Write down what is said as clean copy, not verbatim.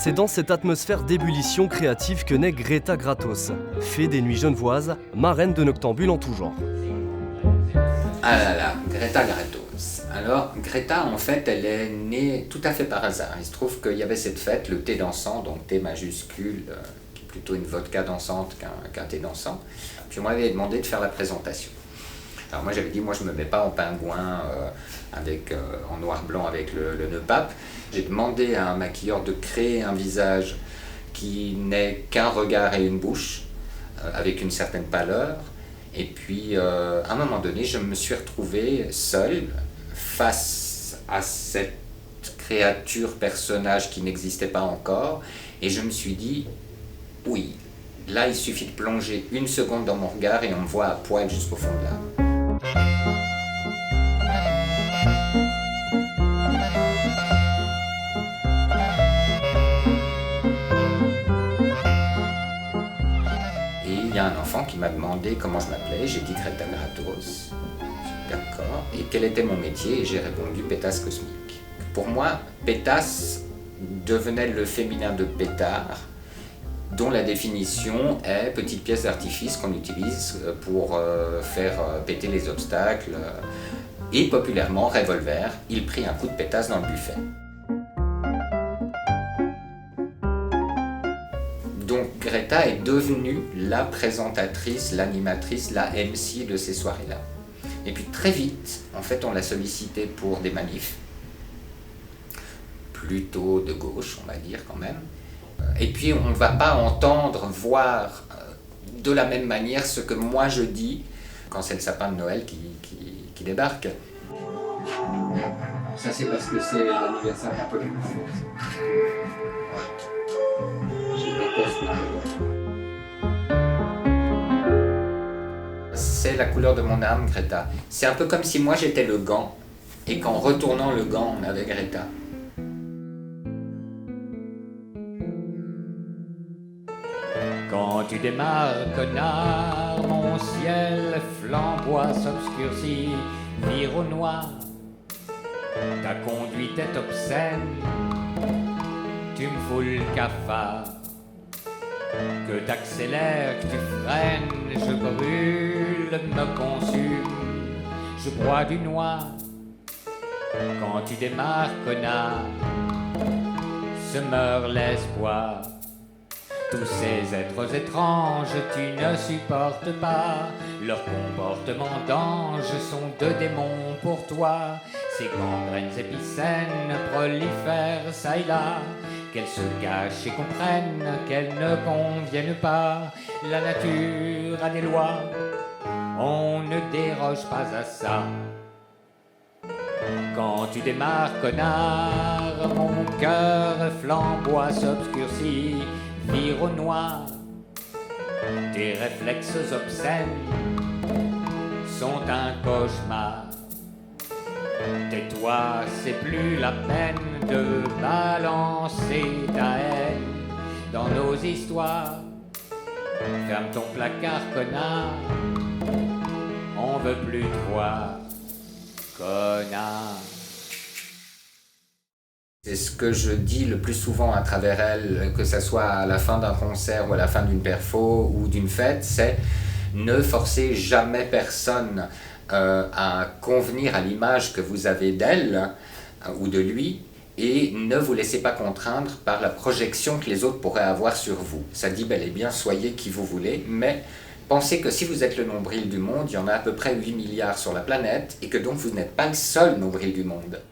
C'est dans cette atmosphère d'ébullition créative que naît Greta Gratos, fée des nuits genevoises, marraine de noctambules en tout genre. Ah là là, Greta Gratos. Alors, Greta, en fait, elle est née tout à fait par hasard. Il se trouve qu'il y avait cette fête, le thé dansant, donc thé majuscule, qui est plutôt une vodka dansante qu'un thé dansant. Puis on m'avait demandé de faire la présentation. Alors moi j'avais dit, moi je ne me mets pas en pingouin en noir-blanc avec le nœud pape. J'ai demandé à un maquilleur de créer un visage qui n'ait qu'un regard et une bouche, avec une certaine pâleur. Et puis à un moment donné, je me suis retrouvé seul face à cette créature, personnage qui n'existait pas encore. Et je me suis dit, oui, là il suffit de plonger une seconde dans mon regard et on me voit à poil jusqu'au fond de l'âme. Et il y a un enfant qui m'a demandé comment je m'appelais, j'ai dit Greta Gratos, d'accord, et quel était mon métier, et j'ai répondu pétasse cosmique. Pour moi, pétasse devenait le féminin de pétard, dont la définition est petite pièce d'artifice qu'on utilise pour faire péter les obstacles, et populairement revolver, il prit un coup de pétasse dans le buffet. Donc Greta est devenue la présentatrice, l'animatrice, la MC de ces soirées-là. Et puis très vite, en fait, on l'a sollicitée pour des manifs, plutôt de gauche, on va dire quand même. Et puis on ne va pas entendre, voir de la même manière ce que moi je dis quand c'est le sapin de Noël qui débarque. Ça c'est parce que c'est l'anniversaire d'un peu. C'est la couleur de mon âme, Greta. C'est un peu comme si moi j'étais le gant et qu'en retournant le gant, on avait Greta. Quand tu démarres, connard, mon ciel flamboie s'obscurcit, vire au noir. Ta conduite est obscène, tu me fous le cafard. Que t'accélères, que tu freines, je brûle, me consume, je bois du noir. Quand tu démarres, connard, se meurt l'espoir. Tous ces êtres étranges, tu ne supportes pas. Leurs comportements d'anges sont de démons pour toi. Ces gangrènes épicènes prolifèrent ça et là. Qu'elles se cachent et comprennent qu'elles ne conviennent pas. La nature a des lois, on ne déroge pas à ça. Quand tu démarres, connard, mon cœur flamboie s'obscurcit, vire au noir. Tes réflexes obscènes sont un cauchemar. Tais-toi, c'est plus la peine de balancer ta haine dans nos histoires. Ferme ton placard, connard, on veut plus te voir, connard. C'est ce que je dis le plus souvent à travers elle, que ce soit à la fin d'un concert ou à la fin d'une perfo ou d'une fête, c'est ne forcez jamais personne à convenir à l'image que vous avez d'elle ou de lui, et ne vous laissez pas contraindre par la projection que les autres pourraient avoir sur vous. Ça dit bel et bien, soyez qui vous voulez, mais pensez que si vous êtes le nombril du monde, il y en a à peu près 8 milliards sur la planète, et que donc vous n'êtes pas le seul nombril du monde.